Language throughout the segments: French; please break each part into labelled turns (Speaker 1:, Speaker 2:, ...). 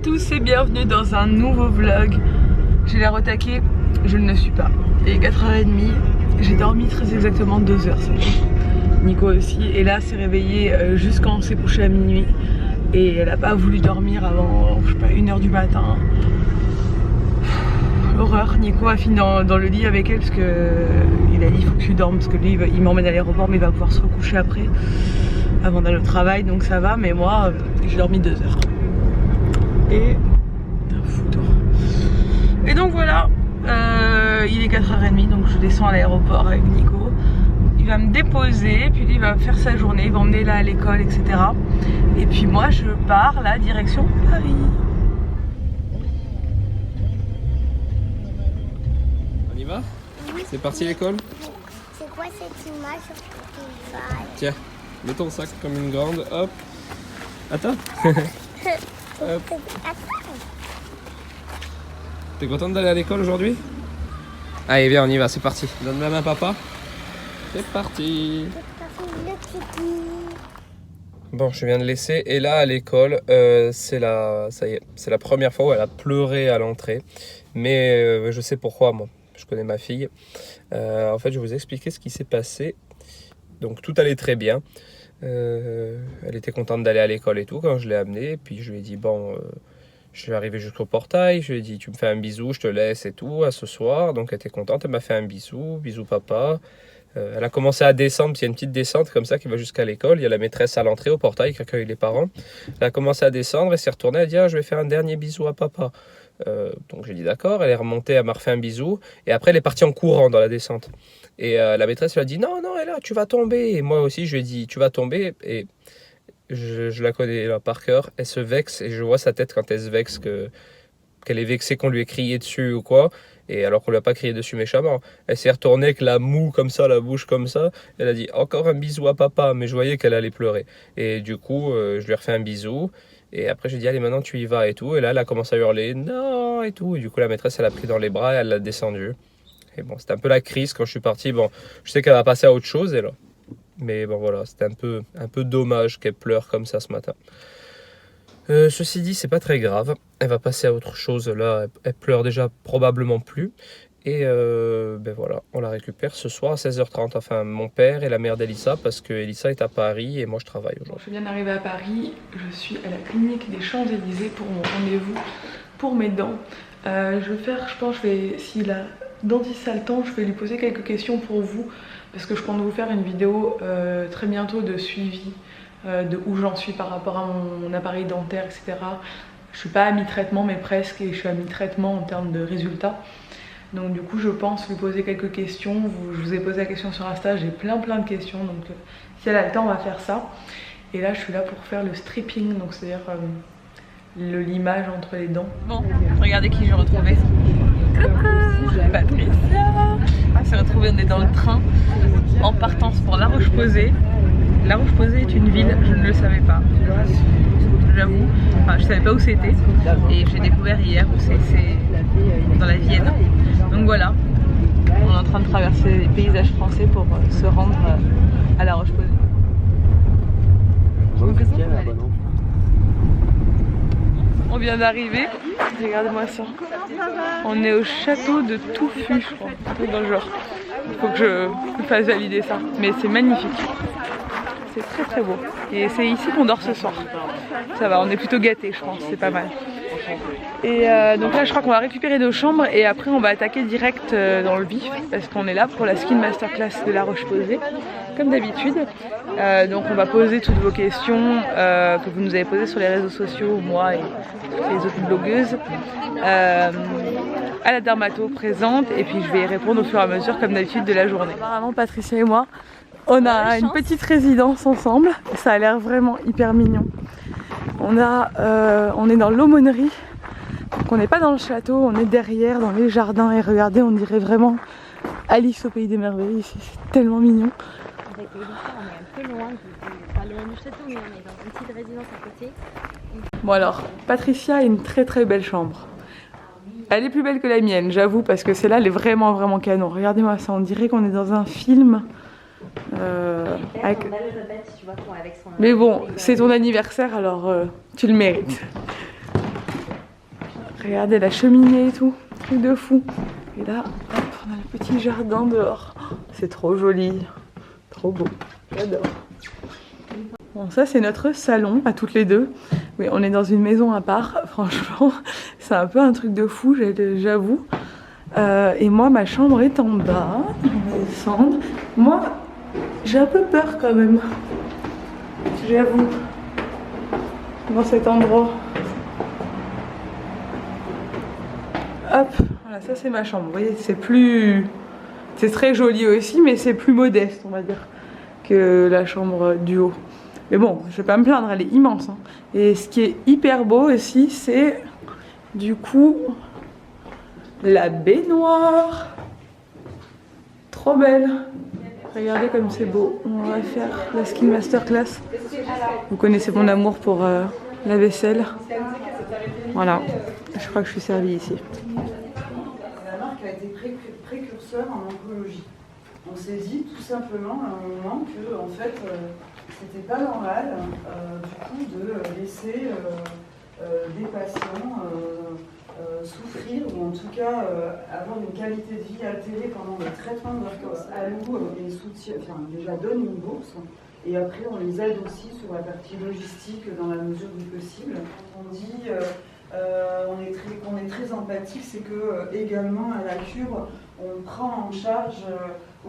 Speaker 1: tous et bienvenue dans un nouveau vlog. J'ai l'air au taquet, je ne le suis pas. Il est 4h30, j'ai dormi très exactement 2 heures. Nico aussi, et là s'est réveillée juste quand on s'est couché à minuit. Et elle n'a pas voulu dormir avant, je sais pas, 1h du matin. Horreur. Nico a fini dans le lit avec elle parce que il a dit il faut que tu dormes parce que lui il m'emmène à l'aéroport mais il va pouvoir se recoucher après avant d'aller au travail, donc ça va, mais moi j'ai dormi 2 heures. Et et donc voilà, il est 4h30, donc je descends à l'aéroport avec Nico. Il va me déposer, puis lui il va faire sa journée, il va emmener là à l'école, etc. Et puis moi je pars là direction Paris.
Speaker 2: On y va? Oui. C'est parti l'école?
Speaker 3: C'est quoi cette image?
Speaker 2: Tiens, mets ton sac comme une grande, hop. Attends. Hop. T'es contente d'aller à l'école aujourd'hui? Allez viens, on y va, c'est parti. Donne la main à papa. C'est parti. Bon, je viens de laisser et là à l'école, ça y est, c'est la première fois où elle a pleuré à l'entrée. Mais je sais pourquoi, moi. Je connais ma fille. En fait, je vais vous expliquer ce qui s'est passé. Donc tout allait très bien. Elle était contente d'aller à l'école et tout quand je l'ai amenée. Puis je lui ai dit bon, je suis arrivé jusqu'au portail. Je lui ai dit tu me fais un bisou, je te laisse et tout à ce soir. Donc elle était contente, elle m'a fait un bisou, bisou papa. Elle a commencé à descendre, parce qu'il y a une petite descente comme ça qui va jusqu'à l'école. Il y a la maîtresse à l'entrée au portail qui accueille les parents. Elle a commencé à descendre, elle s'est retournée, elle a dit ah, je vais faire un dernier bisou à papa. Donc j'ai dit d'accord, elle est remontée, elle m'a refait un bisou. Et après elle est partie en courant dans la descente. Et la maîtresse lui a dit non, non, elle est là, tu vas tomber. Et moi aussi je lui ai dit tu vas tomber. Et je la connais là par cœur. Elle se vexe et je vois sa tête quand elle se vexe qu'elle est vexée qu'on lui ait crié dessus ou quoi. Et alors qu'on lui a pas crié dessus méchamment. Elle s'est retournée avec la moue comme ça, la bouche comme ça. Elle a dit encore un bisou à papa, mais je voyais qu'elle allait pleurer. Et du coup, je lui ai refait un bisou. Et après, j'ai dit allez, maintenant tu y vas et tout. Et là, elle a commencé à hurler non et tout. Et du coup, la maîtresse, elle a pris dans les bras et elle l'a descendue. Et bon, c'était un peu la crise quand je suis parti. Bon, je sais qu'elle va passer à autre chose, elle. Mais bon, voilà, c'était un peu dommage qu'elle pleure comme ça ce matin. Ceci dit, c'est pas très grave. Elle va passer à autre chose. Là, elle pleure déjà probablement plus. Et ben voilà, on la récupère ce soir à 16h30. Enfin, mon père et la mère d'Elissa, parce que Elissa est à Paris et moi je travaille aujourd'hui.
Speaker 1: Je viens d'arriver à Paris. Je suis à la clinique des Champs-Élysées pour mon rendez-vous pour mes dents. Je vais faire, je pense, si la dentiste a le temps, je vais lui poser quelques questions pour vous. Parce que je compte vous faire une vidéo très bientôt de suivi. De où j'en suis par rapport à mon appareil dentaire, etc. Je suis pas à mi-traitement mais presque, et je suis à mi-traitement en termes de résultats. Donc du coup je pense lui poser quelques questions. Je vous ai posé la question sur Insta, j'ai plein de questions, donc si elle a le temps on va faire ça. Et là je suis là pour faire le stripping, donc c'est à dire le limage entre les dents. Bon, regardez qui j'ai retrouvé. Coucou Patricia. On s'est retrouvés, on est dans le train en partance pour La Roche-Posay. La Roche-Posay est une ville, je ne le savais pas, j'avoue, enfin je savais pas où c'était et j'ai découvert hier où c'est dans la Vienne. Donc voilà, on est en train de traverser les paysages français pour se rendre à La Roche-Posay. On vient d'arriver, regardez-moi ça, on est au château de Touffu je crois, un truc dans le genre. Il faut que je fasse valider ça, mais c'est magnifique. C'est très beau. Et c'est ici qu'on dort ce soir. Ça va, on est plutôt gâtés je pense, c'est pas mal. Et donc là je crois qu'on va récupérer nos chambres et après on va attaquer direct dans le vif parce qu'on est là pour la skin masterclass de La Roche-Posay comme d'habitude. Donc on va poser toutes vos questions que vous nous avez posées sur les réseaux sociaux, moi et toutes les autres blogueuses, à la dermato présente, et puis je vais y répondre au fur et à mesure comme d'habitude de la journée. Apparemment Patricia et moi on a une petite résidence ensemble, ça a l'air vraiment hyper mignon. On est dans l'aumônerie, donc on n'est pas dans le château, on est derrière dans les jardins et regardez, on dirait vraiment Alice au pays des merveilles, c'est tellement mignon.
Speaker 3: Avec Elissa, on est un peu loin, pas loin du château, mais on est dans une petite résidence à côté.
Speaker 1: Bon alors, Patricia a une très belle chambre. Elle est plus belle que la mienne, j'avoue, parce que celle-là, elle est vraiment canon. Regardez-moi ça, on dirait qu'on est dans un film. Avec... Mais bon, c'est ton anniversaire, alors tu le mérites. Regardez la cheminée et tout, truc de fou. Et là, hop, on a le petit jardin dehors. C'est trop joli, trop beau, j'adore. Bon, ça c'est notre salon à toutes les deux. Oui, on est dans une maison à part, franchement, c'est un peu un truc de fou, j'avoue. Et moi, ma chambre est en bas, on va descendre. Moi, j'ai un peu peur quand même, j'avoue, dans cet endroit. Hop, voilà, ça c'est ma chambre. Vous voyez, c'est très joli aussi, mais c'est plus modeste, on va dire, que la chambre du haut. Mais bon, je vais pas me plaindre, elle est immense. Hein. Et ce qui est hyper beau aussi, c'est du coup la baignoire. Trop belle. Regardez comme c'est beau. On va faire la Skin Masterclass. Vous connaissez mon amour pour la vaisselle. Voilà, je crois que je suis servie ici.
Speaker 4: La marque a été précurseur en oncologie. On s'est dit tout simplement à un moment que en fait c'était pas normal du coup de laisser des patients souffrir ou en tout cas avoir une qualité de vie altérée pendant le traitement de leur alloue et soutien, enfin déjà donne une bourse. Et après, on les aide aussi sur la partie logistique dans la mesure du possible. Quand on dit qu'on est très empathique, c'est que également à la cure, on prend en charge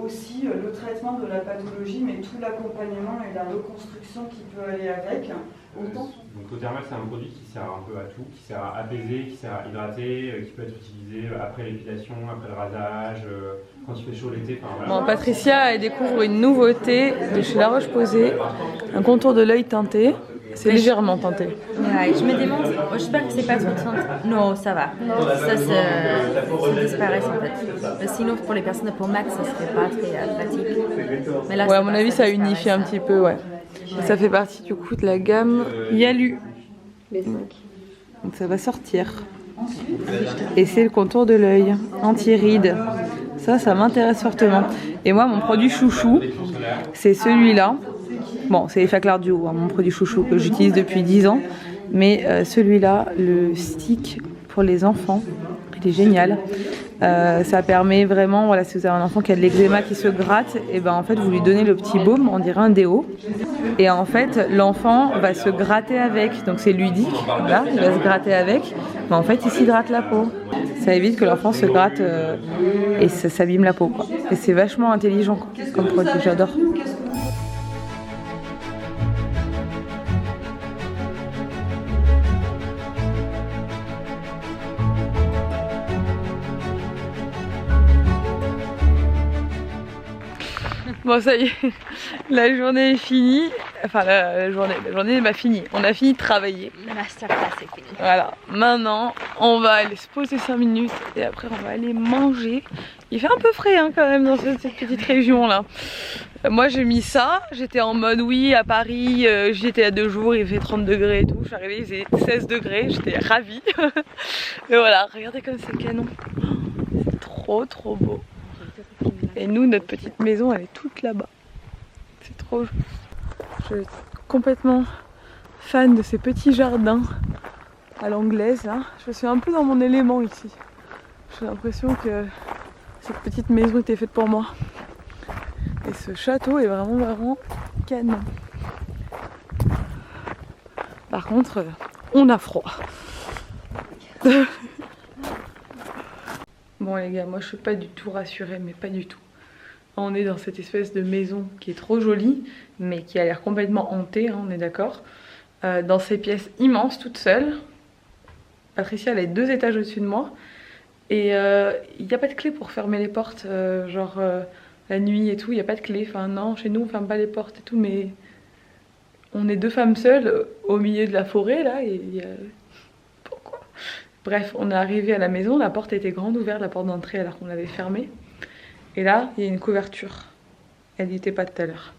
Speaker 4: aussi le traitement de la pathologie, mais tout l'accompagnement et la reconstruction qui peut aller avec. Autant.
Speaker 5: Donc l'eau-thermale, c'est un produit qui sert un peu à tout, qui sert à apaiser, qui sert à hydrater, qui peut être utilisé après l'épilation, après le rasage, quand il fait chaud l'été. Voilà.
Speaker 1: Bon, Patricia elle découvre une nouveauté de chez La Roche-Posay, un contour de l'œil teinté. C'est légèrement teinté.
Speaker 3: Ouais, je me demande, j'espère que c'est pas trop teinté. Non, ça va. Ça disparaît en fait. Sinon, pour les personnes de peau mat, ça serait pas très pratique. Mais là,
Speaker 1: ouais, à mon avis, ça unifie un petit peu, ouais. Ça fait partie du coup de la gamme Yalu. Donc ça va sortir. Et c'est le contour de l'œil, anti-rides. Ça m'intéresse fortement. Et moi, mon produit chouchou, c'est celui-là. Bon, c'est Effaclar Duo, hein, mon produit chouchou que j'utilise depuis 10 ans. Mais celui-là, le stick pour les enfants, il est génial. Ça permet vraiment, voilà, si vous avez un enfant qui a de l'eczéma qui se gratte, et ben en fait vous lui donnez le petit baume, on dirait un déo. Et en fait l'enfant va se gratter avec, donc c'est ludique, là, il va se gratter avec, mais en fait il s'hydrate la peau. Ça évite que l'enfant se gratte et ça s'abîme la peau, quoi. Et c'est vachement intelligent comme produit, j'adore. Bon, ça y est, la journée est finie. Enfin, la journée m'a fini. On a fini de travailler.
Speaker 3: La masterclass est finie.
Speaker 1: Voilà, maintenant on va aller se poser 5 minutes et après on va aller manger. Il fait un peu frais hein, quand même dans cette petite région là. Moi j'ai mis ça, j'étais en mode oui à Paris, j'étais à 2 jours, il fait 30 degrés et tout. Je suis arrivée, il faisait 16 degrés, j'étais ravie. Et voilà, regardez comme c'est canon. C'est trop beau. Et nous, notre petite maison, elle est toute là-bas. C'est trop joli. Je suis complètement fan de ces petits jardins à l'anglaise là. Je suis un peu dans mon élément ici. J'ai l'impression que cette petite maison était faite pour moi. Et ce château est vraiment canon. Par contre, on a froid. Bon les gars, moi je suis pas du tout rassurée, mais pas du tout. On est dans cette espèce de maison qui est trop jolie, mais qui a l'air complètement hantée, hein, on est d'accord. Dans ces pièces immenses, toute seule. Patricia, elle est 2 étages au-dessus de moi. Et il n'y a pas de clé pour fermer les portes, genre la nuit et tout, il n'y a pas de clé. Enfin non, chez nous on ferme pas les portes et tout, mais on est 2 femmes seules au milieu de la forêt là. Et pourquoi? Bref, on est arrivé à la maison, la porte était grande ouverte, la porte d'entrée alors qu'on l'avait fermée. Et là, il y a une couverture. Elle n'y était pas tout à l'heure.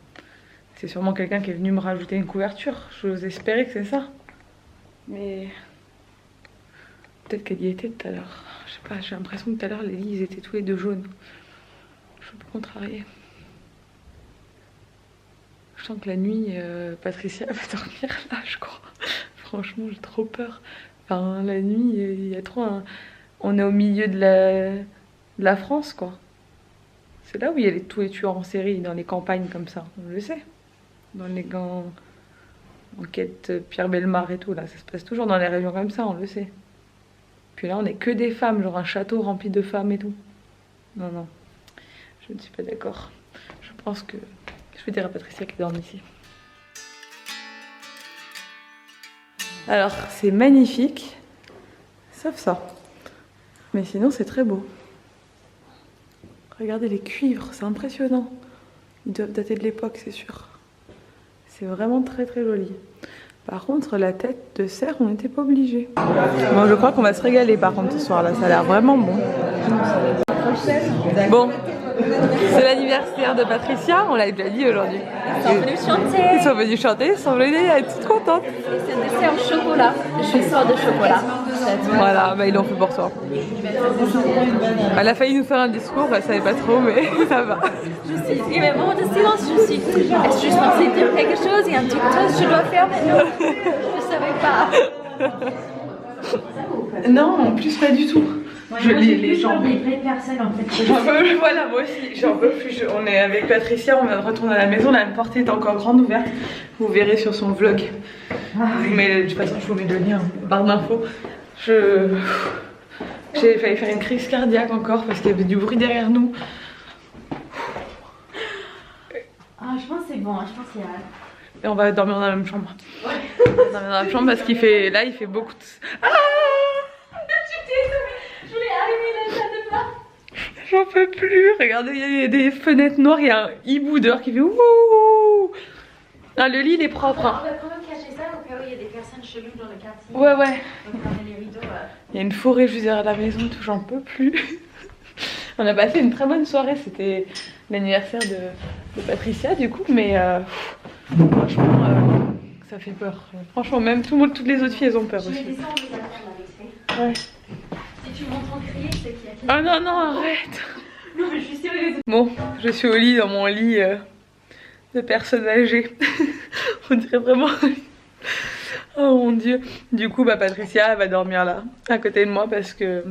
Speaker 1: C'est sûrement quelqu'un qui est venu me rajouter une couverture. J'ose espérer que c'est ça. Mais peut-être qu'elle y était tout à l'heure. Je sais pas, j'ai l'impression que tout à l'heure, les lits, ils étaient tous les 2 jaunes. Je suis un peu contrariée. Je sens que la nuit, Patricia va dormir là, je crois. Franchement, j'ai trop peur. Enfin, la nuit, il y a trop un... On est au milieu de la France, quoi. C'est là où il y a tous les tueurs en série, dans les campagnes comme ça, on le sait. Dans les grands... Enquête Pierre Bellemare et tout, là, ça se passe toujours dans les régions comme ça, on le sait. Puis là, on est que des femmes, genre un château rempli de femmes et tout. Non, non, je ne suis pas d'accord. Je pense que... Je vais dire à Patricia qu'elle dorme ici. Alors, c'est magnifique, sauf ça. Mais sinon, c'est très beau. Regardez les cuivres, c'est impressionnant. Ils doivent dater de l'époque, c'est sûr. C'est vraiment très très joli. Par contre, la tête de cerf, on n'était pas obligé. Bon, je crois qu'on va se régaler par contre ce soir-là. Ça a l'air vraiment bon. Bon, c'est l'anniversaire de Patricia, on l'a déjà dit aujourd'hui.
Speaker 3: Ils sont venus chanter.
Speaker 1: Ils sont venus chanter, ils sont venus être toutes contentes.
Speaker 3: C'est un dessert au chocolat, le chasseur de chocolat.
Speaker 1: Voilà, bah, ils l'ont fait pour toi. Elle a failli nous faire un discours, elle savait pas trop, mais ça va.
Speaker 3: Il y avait un moment de silence, est-ce que je suis censée dire quelque chose? Il y a un petit toast que je dois faire maintenant. Je savais pas.
Speaker 1: Non, en plus pas du tout. Je lis les gens.
Speaker 3: Des vraies personnes en fait.
Speaker 1: J'en peux plus, voilà, moi aussi, j'en peux plus. On est avec Patricia, on vient de retourner à la maison, la porte est encore grande ouverte. Vous verrez sur son vlog. Mais de toute façon, je vous mets le lien, barre d'infos. J'ai failli faire une crise cardiaque encore parce qu'il y avait du bruit derrière nous.
Speaker 3: Ah, je pense que c'est bon, je pense qu'il y a...
Speaker 1: Et on va dormir dans la même chambre. Ouais. On va dormir dans la même chambre parce qu'il fait... Là, il fait beaucoup de... Ah,
Speaker 3: je voulais allumer la salle de bain.
Speaker 1: j'en peux plus. Regardez, il y a des fenêtres noires, il y a un hibou dehors qui fait ouh. Ah, le lit, il est propre. Hein.
Speaker 3: On va quand même cacher ça au cas où il y a des personnes cheloues dans le quartier.
Speaker 1: Ouais, ouais.
Speaker 3: Donc on met les rideaux.
Speaker 1: Il y a une forêt juste derrière la maison, tout, j'en peux plus. On a passé une très bonne soirée, c'était l'anniversaire de Patricia du coup, mais franchement, ça fait peur. Franchement, même tout le monde, toutes les autres filles, elles ont peur
Speaker 3: Je
Speaker 1: aussi.
Speaker 3: mets ça en mise à terre là, vite fait.
Speaker 1: Ouais.
Speaker 3: Si tu m'entends crier, c'est qu'il y a quelqu'un.
Speaker 1: Oh non, non, arrête.
Speaker 3: Non, mais je suis sérieuse.
Speaker 1: Bon, je suis au lit, dans mon lit de personnes âgées. On dirait vraiment... Oh mon dieu. Du coup, bah, Patricia, elle va dormir là, à côté de moi, parce que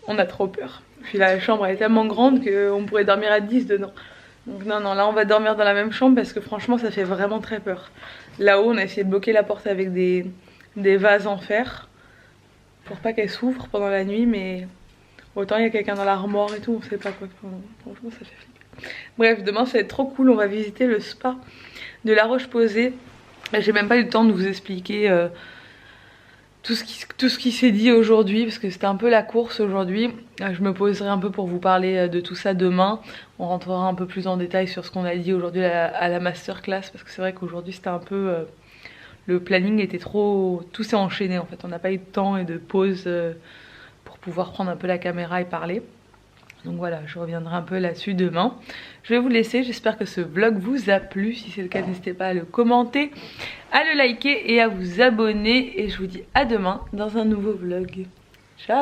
Speaker 1: on a trop peur. Puis la chambre elle est tellement grande qu'on pourrait dormir à 10 dedans. Donc non, non, là on va dormir dans la même chambre parce que franchement ça fait vraiment très peur. Là-haut on a essayé de bloquer la porte avec des vases en fer pour pas qu'elle s'ouvre pendant la nuit, mais autant il y a quelqu'un dans l'armoire et tout, on sait pas quoi. Franchement ça fait flipper. Bref, demain ça va être trop cool, on va visiter le spa de La Roche-Posay. J'ai même pas eu le temps de vous expliquer tout ce qui s'est dit aujourd'hui parce que c'était un peu la course aujourd'hui. Je me poserai un peu pour vous parler de tout ça demain. On rentrera un peu plus en détail sur ce qu'on a dit aujourd'hui à la masterclass parce que c'est vrai qu'aujourd'hui c'était un peu... le planning était trop... Tout s'est enchaîné en fait. On n'a pas eu de temps et de pause pour pouvoir prendre un peu la caméra et parler. Donc voilà, je reviendrai un peu là-dessus demain. Je vais vous laisser, j'espère que ce vlog vous a plu. Si c'est le cas, n'hésitez pas à le commenter, à le liker et à vous abonner. Et je vous dis à demain dans un nouveau vlog. Ciao!